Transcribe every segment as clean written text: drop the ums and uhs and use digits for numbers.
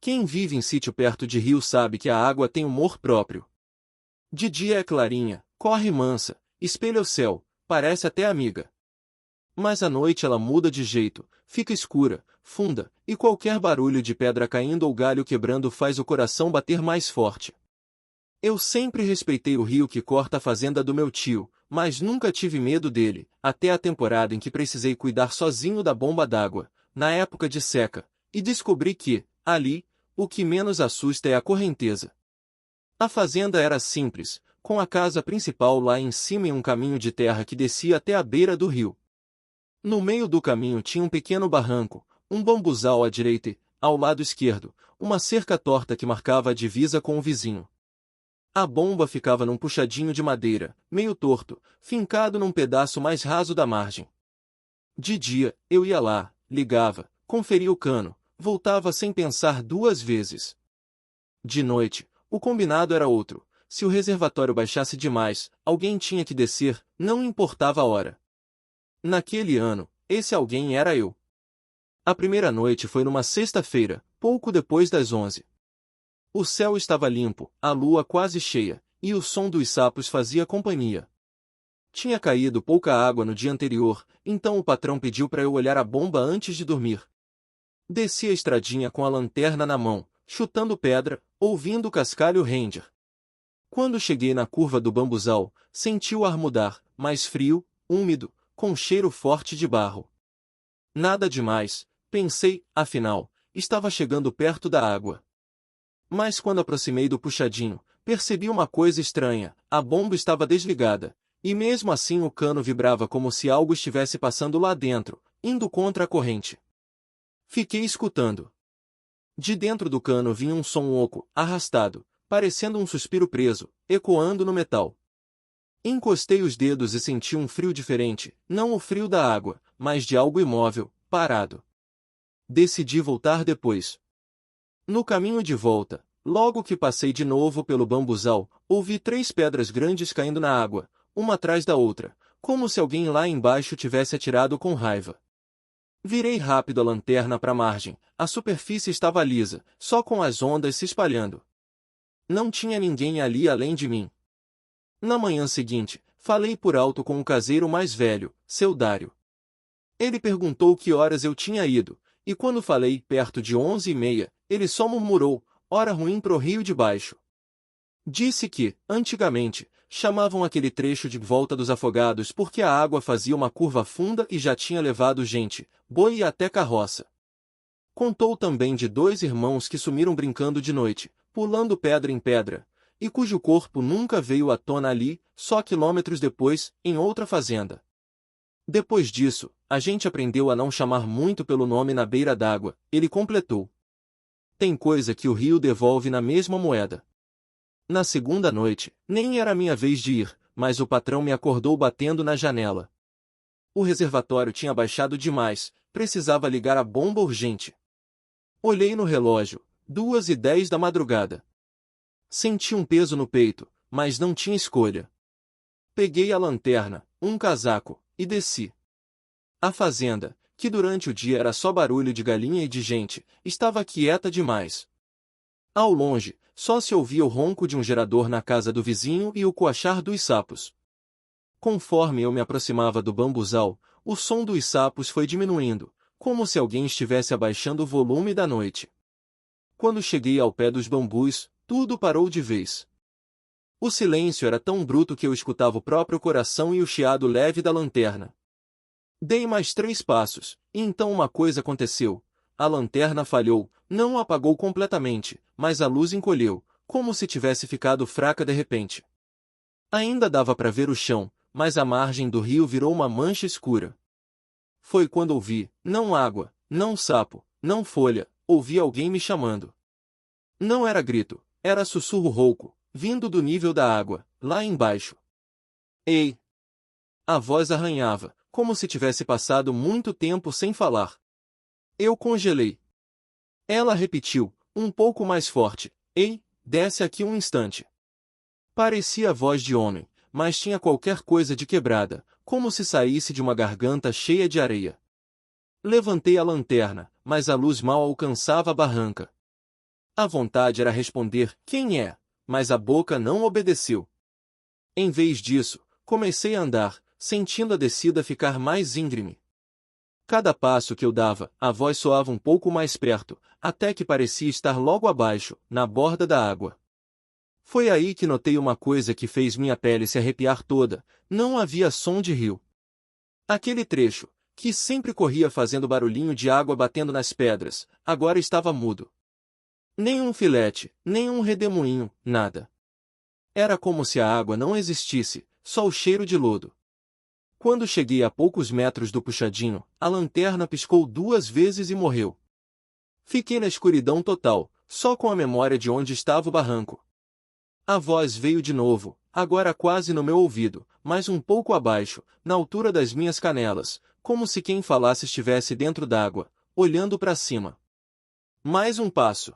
Quem vive em sítio perto de rio sabe que a água tem humor próprio. De dia é clarinha, corre mansa, espelha o céu, parece até amiga. Mas à noite ela muda de jeito, fica escura, funda, e qualquer barulho de pedra caindo ou galho quebrando faz o coração bater mais forte. Eu sempre respeitei o rio que corta a fazenda do meu tio, mas nunca tive medo dele, até a temporada em que precisei cuidar sozinho da bomba d'água, na época de seca, e descobri que, ali, o que menos assusta é a correnteza. A fazenda era simples, com a casa principal lá em cima e um caminho de terra que descia até a beira do rio. No meio do caminho tinha um pequeno barranco, um bambuzal à direita e, ao lado esquerdo, uma cerca torta que marcava a divisa com o vizinho. A bomba ficava num puxadinho de madeira, meio torto, fincado num pedaço mais raso da margem. De dia, eu ia lá, ligava, conferia o cano, voltava sem pensar duas vezes. De noite, o combinado era outro: se o reservatório baixasse demais, alguém tinha que descer, não importava a hora. Naquele ano, esse alguém era eu. A primeira noite foi numa sexta-feira, pouco depois das 11. O céu estava limpo, a lua quase cheia, e o som dos sapos fazia companhia. Tinha caído pouca água no dia anterior, então o patrão pediu para eu olhar a bomba antes de dormir. Desci a estradinha com a lanterna na mão, chutando pedra, ouvindo o cascalho render. Quando cheguei na curva do bambuzal, senti o ar mudar, mais frio, úmido, com cheiro forte de barro. Nada demais, pensei, afinal, estava chegando perto da água. Mas quando aproximei do puxadinho, percebi uma coisa estranha: a bomba estava desligada, e mesmo assim o cano vibrava como se algo estivesse passando lá dentro, indo contra a corrente. Fiquei escutando. De dentro do cano vinha um som oco, arrastado, parecendo um suspiro preso, ecoando no metal. Encostei os dedos e senti um frio diferente, não o frio da água, mas de algo imóvel, parado. Decidi voltar depois. No caminho de volta, logo que passei de novo pelo bambuzal, ouvi 3 pedras grandes caindo na água, uma atrás da outra, como se alguém lá embaixo tivesse atirado com raiva. Virei rápido a lanterna para a margem, a superfície estava lisa, só com as ondas se espalhando. Não tinha ninguém ali além de mim. Na manhã seguinte, falei por alto com o caseiro mais velho, seu Dário. Ele perguntou que horas eu tinha ido, e quando falei perto de 11h30, ele só murmurou: hora ruim pro Rio de Baixo. Disse que, antigamente, chamavam aquele trecho de Volta dos Afogados porque a água fazia uma curva funda e já tinha levado gente, boi e até carroça. Contou também de 2 irmãos que sumiram brincando de noite, pulando pedra em pedra, e cujo corpo nunca veio à tona ali, só quilômetros depois, em outra fazenda. Depois disso, a gente aprendeu a não chamar muito pelo nome na beira d'água, ele completou. Tem coisa que o rio devolve na mesma moeda. Na segunda noite, nem era minha vez de ir, mas o patrão me acordou batendo na janela. O reservatório tinha baixado demais, precisava ligar a bomba urgente. Olhei no relógio, 2h10 da madrugada. Senti um peso no peito, mas não tinha escolha. Peguei a lanterna, um casaco, e desci. A fazenda, que durante o dia era só barulho de galinha e de gente, estava quieta demais. Ao longe, só se ouvia o ronco de um gerador na casa do vizinho e o coachar dos sapos. Conforme eu me aproximava do bambuzal, o som dos sapos foi diminuindo, como se alguém estivesse abaixando o volume da noite. Quando cheguei ao pé dos bambus, tudo parou de vez. O silêncio era tão bruto que eu escutava o próprio coração e o chiado leve da lanterna. Dei mais 3 passos, e então uma coisa aconteceu. A lanterna falhou, não apagou completamente, mas a luz encolheu, como se tivesse ficado fraca de repente. Ainda dava para ver o chão, mas a margem do rio virou uma mancha escura. Foi quando ouvi, não água, não sapo, não folha, ouvi alguém me chamando. Não era grito, era sussurro rouco, vindo do nível da água, lá embaixo. Ei! A voz arranhava, como se tivesse passado muito tempo sem falar. Eu congelei. Ela repetiu, um pouco mais forte: ei, desce aqui um instante. Parecia a voz de homem, mas tinha qualquer coisa de quebrada, como se saísse de uma garganta cheia de areia. Levantei a lanterna, mas a luz mal alcançava a barranca. A vontade era responder, quem é? Mas a boca não obedeceu. Em vez disso, comecei a andar, sentindo a descida ficar mais íngreme. Cada passo que eu dava, a voz soava um pouco mais perto, até que parecia estar logo abaixo, na borda da água. Foi aí que notei uma coisa que fez minha pele se arrepiar toda: não havia som de rio. Aquele trecho, que sempre corria fazendo barulhinho de água batendo nas pedras, agora estava mudo. Nem um filete, nem um redemoinho, nada. Era como se a água não existisse, só o cheiro de lodo. Quando cheguei a poucos metros do puxadinho, a lanterna piscou 2 vezes e morreu. Fiquei na escuridão total, só com a memória de onde estava o barranco. A voz veio de novo, agora quase no meu ouvido, mas um pouco abaixo, na altura das minhas canelas, como se quem falasse estivesse dentro d'água, olhando para cima. Mais um passo.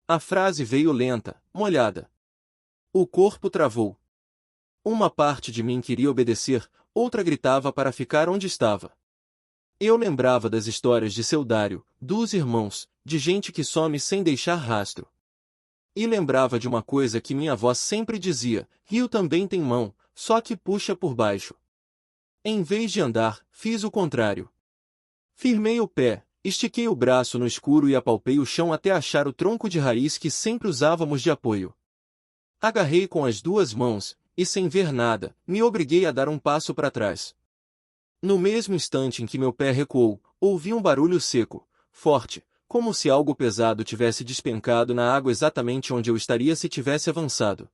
A frase veio lenta, molhada. O corpo travou. Uma parte de mim queria obedecer, outra gritava para ficar onde estava. Eu lembrava das histórias de seu Dário, dos irmãos, de gente que some sem deixar rastro. E lembrava de uma coisa que minha avó sempre dizia: rio também tem mão, só que puxa por baixo. Em vez de andar, fiz o contrário. Firmei o pé, estiquei o braço no escuro e apalpei o chão até achar o tronco de raiz que sempre usávamos de apoio. Agarrei com as 2 mãos, e sem ver nada, me obriguei a dar um passo para trás. No mesmo instante em que meu pé recuou, ouvi um barulho seco, forte, como se algo pesado tivesse despencado na água exatamente onde eu estaria se tivesse avançado.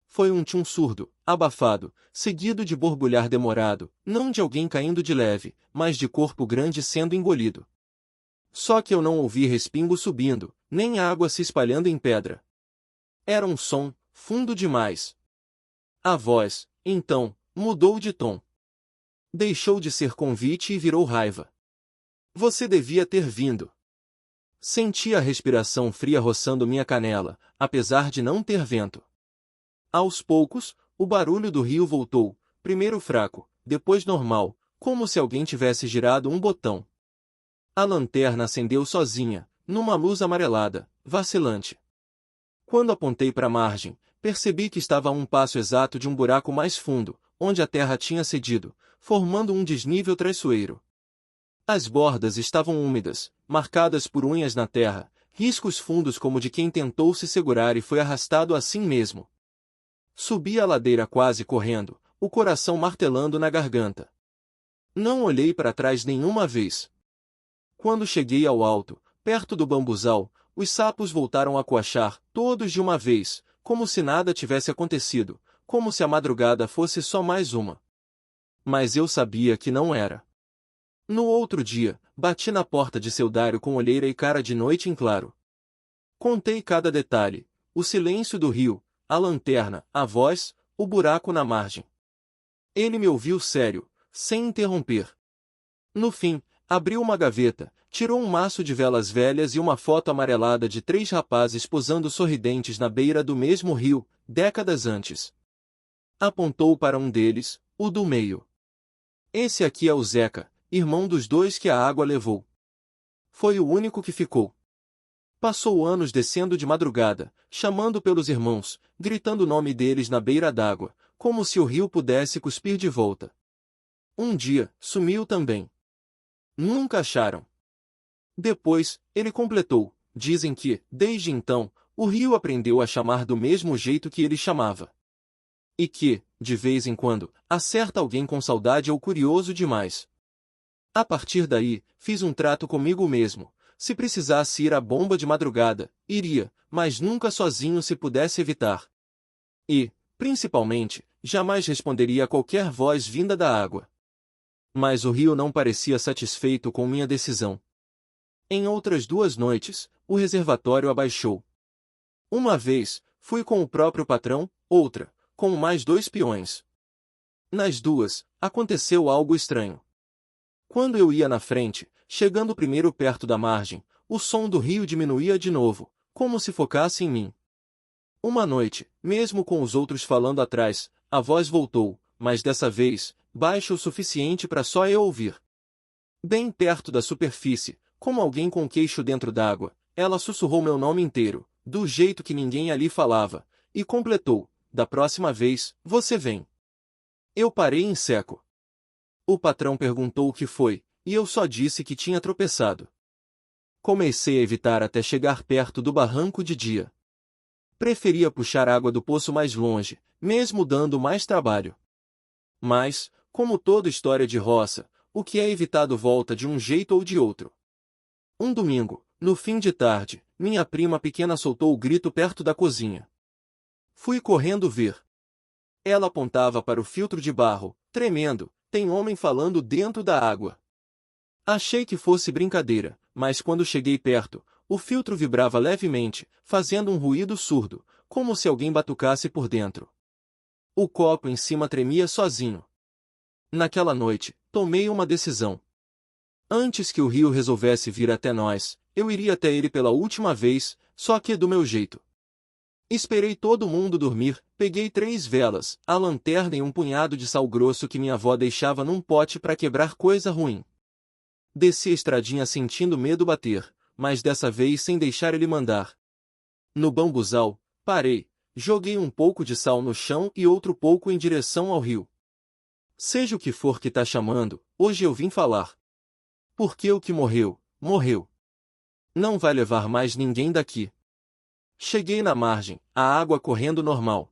Foi um tchum surdo, abafado, seguido de borbulhar demorado, não de alguém caindo de leve, mas de corpo grande sendo engolido. Só que eu não ouvi respingo subindo, nem água se espalhando em pedra. Era um som, fundo demais. A voz, então, mudou de tom. Deixou de ser convite e virou raiva. Você devia ter vindo. Senti a respiração fria roçando minha canela, apesar de não ter vento. Aos poucos, o barulho do rio voltou, primeiro fraco, depois normal, como se alguém tivesse girado um botão. A lanterna acendeu sozinha, numa luz amarelada, vacilante. Quando apontei para a margem, percebi que estava a um passo exato de um buraco mais fundo, onde a terra tinha cedido, formando um desnível traiçoeiro. As bordas estavam úmidas, marcadas por unhas na terra, riscos fundos como de quem tentou se segurar e foi arrastado assim mesmo. Subi a ladeira quase correndo, o coração martelando na garganta. Não olhei para trás nenhuma vez. Quando cheguei ao alto, perto do bambuzal, os sapos voltaram a coachar, todos de uma vez, como se nada tivesse acontecido, como se a madrugada fosse só mais uma. Mas eu sabia que não era. No outro dia, bati na porta de seu Dário com olheira e cara de noite em claro. Contei cada detalhe, o silêncio do rio, a lanterna, a voz, o buraco na margem. Ele me ouviu sério, sem interromper. No fim, abriu uma gaveta, tirou um maço de velas velhas e uma foto amarelada de 3 rapazes posando sorridentes na beira do mesmo rio, décadas antes. Apontou para um deles, o do meio. Esse aqui é o Zeca, irmão dos 2 que a água levou. Foi o único que ficou. Passou anos descendo de madrugada, chamando pelos irmãos, gritando o nome deles na beira d'água, como se o rio pudesse cuspir de volta. Um dia, sumiu também. Nunca acharam. Depois, ele completou, dizem que, desde então, o rio aprendeu a chamar do mesmo jeito que ele chamava. E que, de vez em quando, acerta alguém com saudade ou curioso demais. A partir daí, fiz um trato comigo mesmo. Se precisasse ir à bomba de madrugada, iria, mas nunca sozinho se pudesse evitar. E, principalmente, jamais responderia a qualquer voz vinda da água. Mas o rio não parecia satisfeito com minha decisão. Em outras 2 noites, o reservatório abaixou. Uma vez, fui com o próprio patrão, outra, com mais 2 peões. Nas 2, aconteceu algo estranho. Quando eu ia na frente, chegando primeiro perto da margem, o som do rio diminuía de novo, como se focasse em mim. Uma noite, mesmo com os outros falando atrás, a voz voltou, mas dessa vez, baixa o suficiente para só eu ouvir. Bem perto da superfície, como alguém com o queixo dentro d'água, ela sussurrou meu nome inteiro, do jeito que ninguém ali falava, e completou: da próxima vez, você vem. Eu parei em seco. O patrão perguntou o que foi, e eu só disse que tinha tropeçado. Comecei a evitar até chegar perto do barranco de dia. Preferia puxar água do poço mais longe, mesmo dando mais trabalho. Mas, como toda história de roça, o que é evitado volta de um jeito ou de outro. Um domingo, no fim de tarde, minha prima pequena soltou o grito perto da cozinha. Fui correndo ver. Ela apontava para o filtro de barro, tremendo: tem homem falando dentro da água. Achei que fosse brincadeira, mas quando cheguei perto, o filtro vibrava levemente, fazendo um ruído surdo, como se alguém batucasse por dentro. O copo em cima tremia sozinho. Naquela noite, tomei uma decisão. Antes que o rio resolvesse vir até nós, eu iria até ele pela última vez, só que do meu jeito. Esperei todo mundo dormir, peguei 3 velas, a lanterna e um punhado de sal grosso que minha avó deixava num pote para quebrar coisa ruim. Desci a estradinha sentindo medo bater, mas dessa vez sem deixar ele mandar. No bambuzal, parei, joguei um pouco de sal no chão e outro pouco em direção ao rio. Seja o que for que tá chamando, hoje eu vim falar. Porque o que morreu, morreu. Não vai levar mais ninguém daqui. Cheguei na margem, a água correndo normal.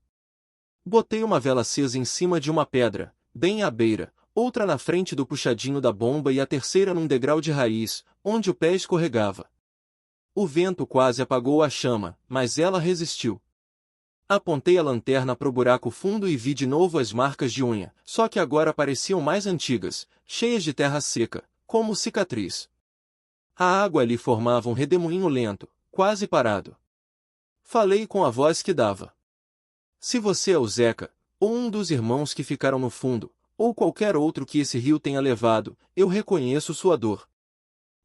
Botei uma vela acesa em cima de uma pedra, bem à beira, outra na frente do puxadinho da bomba e a terceira num degrau de raiz, onde o pé escorregava. O vento quase apagou a chama, mas ela resistiu. Apontei a lanterna pro buraco fundo e vi de novo as marcas de unha, só que agora pareciam mais antigas, cheias de terra seca, como cicatriz. A água ali formava um redemoinho lento, quase parado. Falei com a voz que dava. Se você é o Zeca, ou um dos irmãos que ficaram no fundo, ou qualquer outro que esse rio tenha levado, eu reconheço sua dor.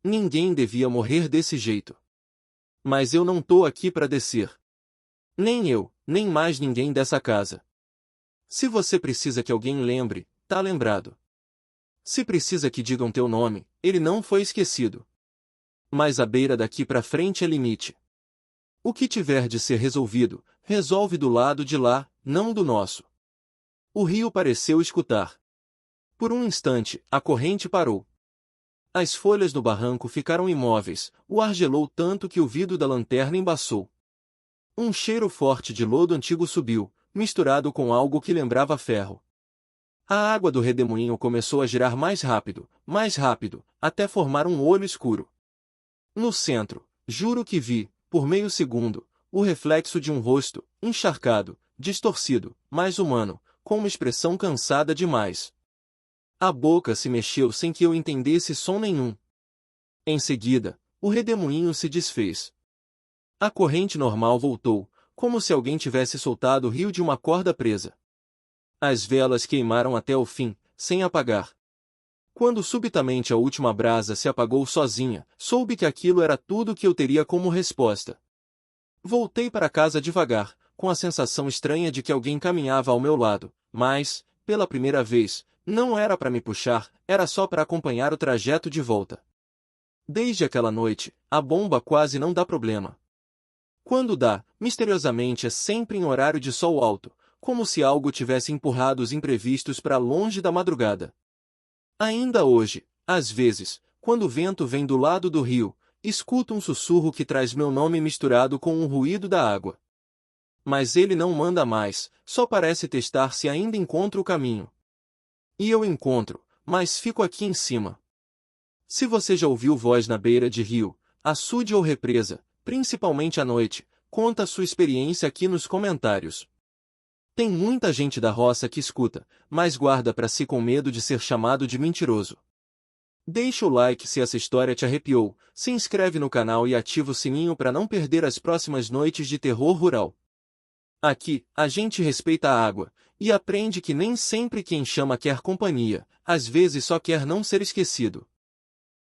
Ninguém devia morrer desse jeito. Mas eu não tô aqui para descer. Nem eu, nem mais ninguém dessa casa. Se você precisa que alguém lembre, tá lembrado. Se precisa que digam teu nome, ele não foi esquecido. Mas a beira daqui pra frente é limite. O que tiver de ser resolvido, resolve do lado de lá, não do nosso. O rio pareceu escutar. Por um instante, a corrente parou. As folhas do barranco ficaram imóveis, o ar gelou tanto que o vidro da lanterna embaçou. Um cheiro forte de lodo antigo subiu, misturado com algo que lembrava ferro. A água do redemoinho começou a girar mais rápido, até formar um olho escuro. No centro, juro que vi, por meio segundo, o reflexo de um rosto, encharcado, distorcido, mais humano, com uma expressão cansada demais. A boca se mexeu sem que eu entendesse som nenhum. Em seguida, o redemoinho se desfez. A corrente normal voltou, como se alguém tivesse soltado o rio de uma corda presa. As velas queimaram até o fim, sem apagar. Quando subitamente a última brasa se apagou sozinha, soube que aquilo era tudo que eu teria como resposta. Voltei para casa devagar, com a sensação estranha de que alguém caminhava ao meu lado, mas, pela primeira vez, não era para me puxar, era só para acompanhar o trajeto de volta. Desde aquela noite, a bomba quase não dá problema. Quando dá, misteriosamente é sempre em horário de sol alto, como se algo tivesse empurrado os imprevistos para longe da madrugada. Ainda hoje, às vezes, quando o vento vem do lado do rio, escuto um sussurro que traz meu nome misturado com o ruído da água. Mas ele não manda mais, só parece testar se ainda encontro o caminho. E eu encontro, mas fico aqui em cima. Se você já ouviu voz na beira de rio, açude ou represa, principalmente à noite, conta a sua experiência aqui nos comentários. Tem muita gente da roça que escuta, mas guarda para si com medo de ser chamado de mentiroso. Deixa o like se essa história te arrepiou, se inscreve no canal e ativa o sininho para não perder as próximas noites de terror rural. Aqui, a gente respeita a água, e aprende que nem sempre quem chama quer companhia, às vezes só quer não ser esquecido.